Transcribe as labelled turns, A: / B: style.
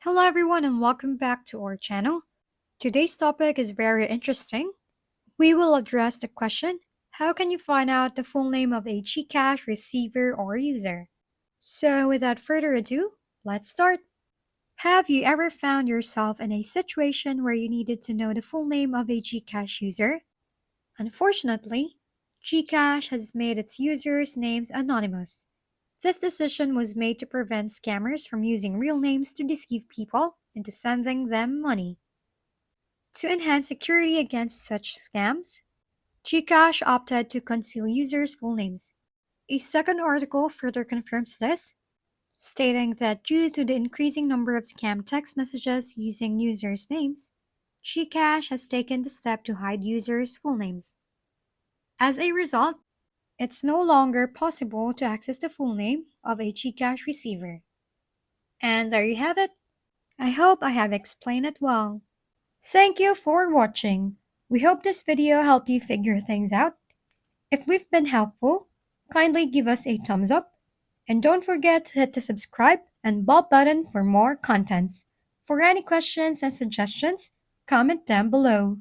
A: Hello everyone and welcome back to our channel. Today's topic is very interesting. We will address the question, how can you find out the full name of a GCash receiver or user? So without further ado, let's start. Have you ever found yourself in a situation where you needed to know the full name of a GCash user? Unfortunately, GCash has made its users' names anonymous. This decision was made to prevent scammers from using real names to deceive people into sending them money. To enhance security against such scams, GCash opted to conceal users' full names. A second article further confirms this, stating that due to the increasing number of scam text messages using users' names, GCash has taken the step to hide users' full names. As a result, it's no longer possible to access the full name of a GCash receiver. And there you have it. I hope I have explained it well. Thank you for watching. We hope this video helped you figure things out. If we've been helpful, kindly give us a thumbs up. And don't forget to hit the subscribe and bell button for more contents. For any questions and suggestions, comment down below.